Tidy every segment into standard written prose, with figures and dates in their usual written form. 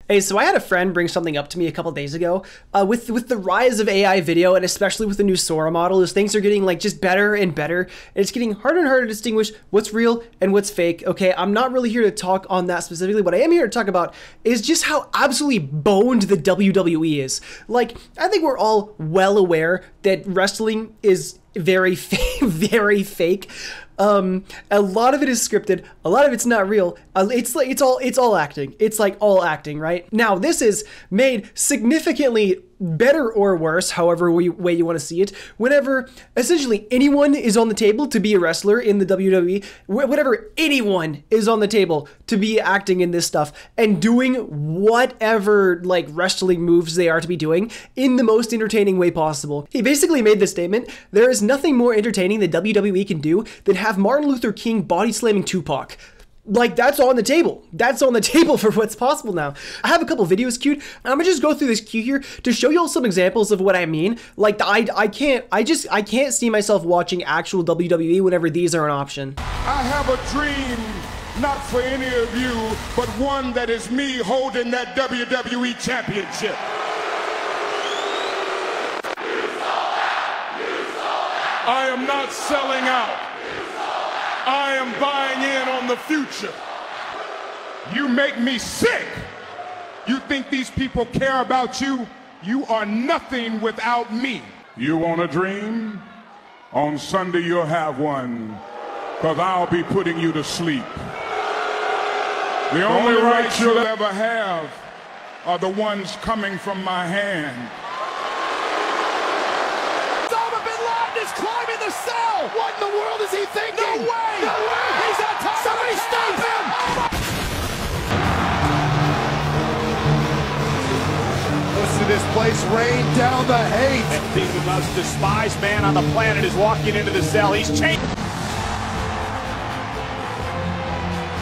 Hey, so I had a friend bring something up to me a couple days ago. With the rise of AI video, and especially with the new Sora model, is things are getting like just better and better, and it's getting harder and harder to distinguish what's real and what's fake. Okay, I'm not really here to talk on that specifically. What I am here to talk about is just how absolutely boned the WWE is. Like, I think we're all well aware that wrestling is very very fake. A lot of it is scripted, a lot of it's not real. It's all acting. It's like all acting, right? Now, this is made significantly better or worse, however way you want to see it, whenever essentially anyone is on the table to be a wrestler in the WWE, whatever anyone is on the table to be acting in this stuff and doing whatever like wrestling moves they are to be doing in the most entertaining way possible. He basically made the statement, there is nothing more entertaining that WWE can do than have Martin Luther King body slamming Tupac. Like, that's on the table. That's on the table for what's possible now. I have a couple videos queued. I'm gonna just go through this queue here to show you all some examples of what I mean. Like, I can't see myself watching actual WWE whenever these are an option. I have a dream, not for any of you, but one that is me holding that WWE Championship. I am not selling out. I am buying in on the future. You make me sick. You think these people care about you? You are nothing without me. You want a dream? On Sunday you'll have one, because I'll be putting you to sleep. The only rights you'll ever have are the ones coming from my hand. Climbing the cell! What in the world is he thinking? No way! No way! He's on top! Somebody stop him! Listen to this place rain down the hate. And the most despised man on the planet is walking into the cell. He's changed.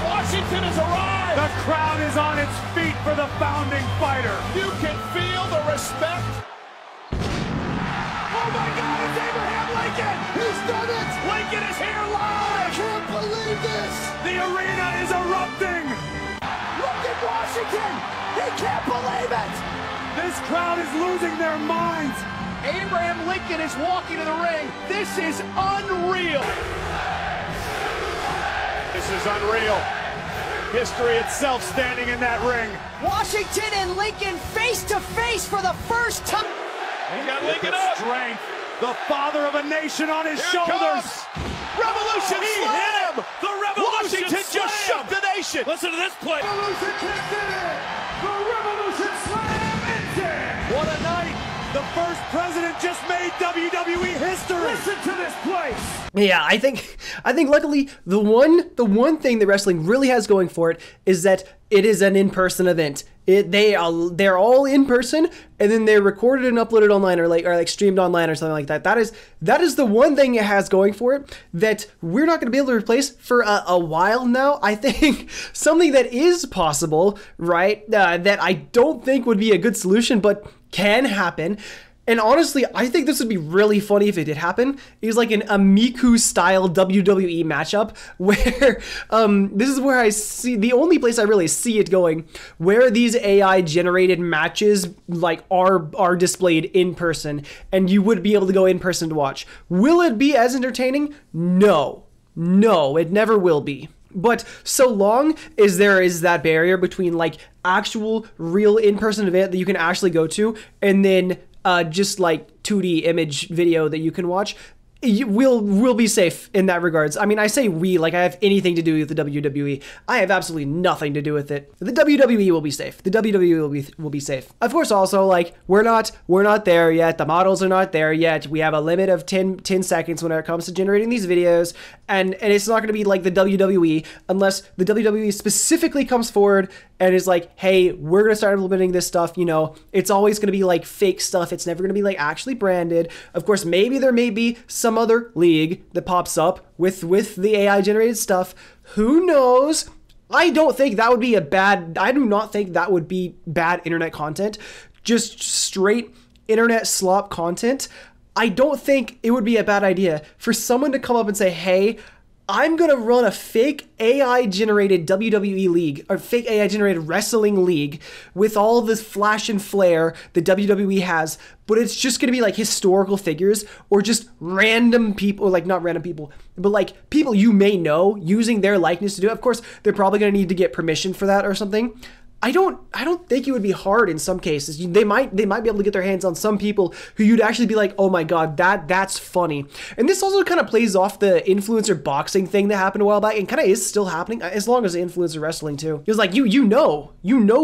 Washington has arrived! The crowd is on its feet for the founding fighter. You can feel the respect. Oh my God, it's Abraham Lincoln! He's done it! Lincoln is here live! I can't believe this! The arena is erupting! Look at Washington! He can't believe it! This crowd is losing their minds! Abraham Lincoln is walking to the ring. This is unreal! This is unreal. History itself standing in that ring. Washington and Lincoln face to face for the first time. He got Lincoln up. Strength. The father of a nation on his shoulders. Revolution slam! The revolution Washington just shook the nation! Listen to this play. Revolution kicks in! The revolution slam is in! What a night! The first president just made WWE history. Listen to this place! Yeah, I think luckily the one thing that wrestling really has going for it is that it is an in-person event. They're all in person, and then they're recorded and uploaded online or like streamed online or something like that. That is the one thing it has going for it that we're not going to be able to replace for a while now. I think something that is possible, right? That I don't think would be a good solution, but can happen. And honestly, I think this would be really funny if it did happen. It's like an Amiku-style WWE matchup where this is where I see the only place I really see it going, where these AI-generated matches like are displayed in person, and you would be able to go in person to watch. Will it be as entertaining? No, it never will be. But so long as there is that barrier between like actual real in-person event that you can actually go to and then just like 2D image video that you can watch, we'll be safe in that regards. I mean, I say we like I have anything to do with the WWE. I have absolutely nothing to do with it. The WWE will be safe. The WWE will be safe. Of course, also like we're not there yet. The models are not there yet. We have a limit of 10 seconds when it comes to generating these videos, and it's not going to be like the WWE unless the WWE specifically comes forward and is like, hey, we're going to start implementing this stuff. You know, it's always going to be like fake stuff. It's never going to be like actually branded. Of course, maybe there may be some other league that pops up with the AI generated stuff. Who knows? I don't think that would be I do not think that would be bad internet content. Just straight internet slop content. I don't think it would be a bad idea for someone to come up and say, hey, I'm going to run a fake AI-generated WWE league, or fake AI-generated wrestling league with all this flash and flare that WWE has, but it's just going to be like historical figures or just random people, like not random people, but like people you may know using their likeness to do it. Of course, they're probably going to need to get permission for that or something. I don't think it would be hard in some cases. They might be able to get their hands on some people who you'd actually be like, oh my god, that's funny. And this also kind of plays off the influencer boxing thing that happened a while back and kind of is still happening as long as influencer wrestling too. It was like you know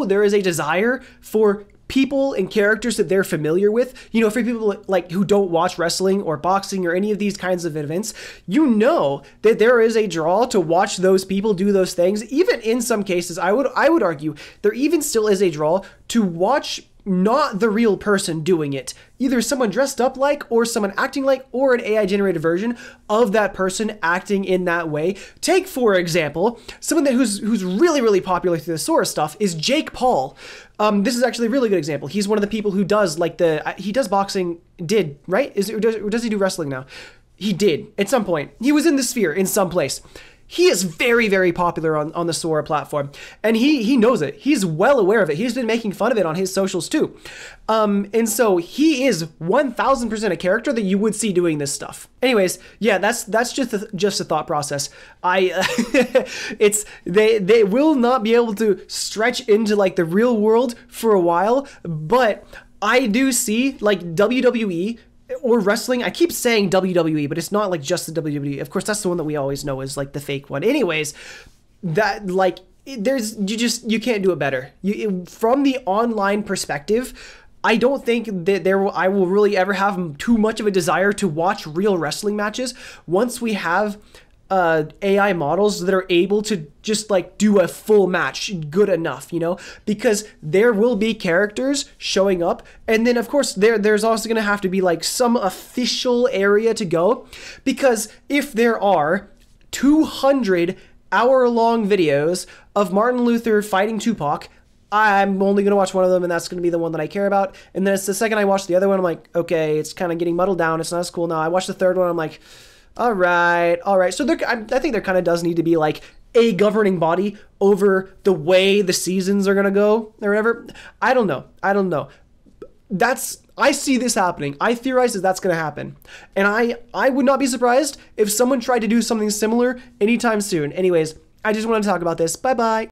there is a desire for people and characters that they're familiar with, for people like who don't watch wrestling or boxing or any of these kinds of events, that there is a draw to watch those people do those things. Even in some cases, I would argue there even still is a draw to watch not the real person doing it. Either someone dressed up like, or someone acting like, or an AI generated version of that person acting in that way. Take, for example, someone who's really, really popular through the Sora stuff is Jake Paul. This is actually a really good example. He's one of the people who does he does boxing, right? Or does he do wrestling now? He did at some point. He was in the sphere in some place. He is very, very popular on the Sora platform, and he knows it. He's well aware of it. He's been making fun of it on his socials too. And so he is 1000% a character that you would see doing this stuff. Anyways, yeah, that's just a thought process. They will not be able to stretch into like the real world for a while, but I do see like WWE or wrestling. I keep saying WWE, but it's not like just the WWE. Of course, that's the one that we always know is like the fake one. Anyways, that like you can't do it better. From the online perspective, I don't think that I will really ever have too much of a desire to watch real wrestling matches once we have AI models that are able to just like do a full match good enough, because there will be characters showing up, and then of course there's also going to have to be like some official area to go, because if there are 200 hour-long videos of Martin Luther fighting Tupac, I'm only going to watch one of them, and that's going to be the one that I care about. And then it's the second I watch the other one, I'm like, okay, it's kind of getting muddled down, it's not as cool now. I watch the third one, I'm like, all right. So I think there kind of does need to be like a governing body over the way the seasons are going to go or whatever. I don't know. I see this happening. I theorize that that's going to happen. And I would not be surprised if someone tried to do something similar anytime soon. Anyways, I just wanted to talk about this. Bye-bye.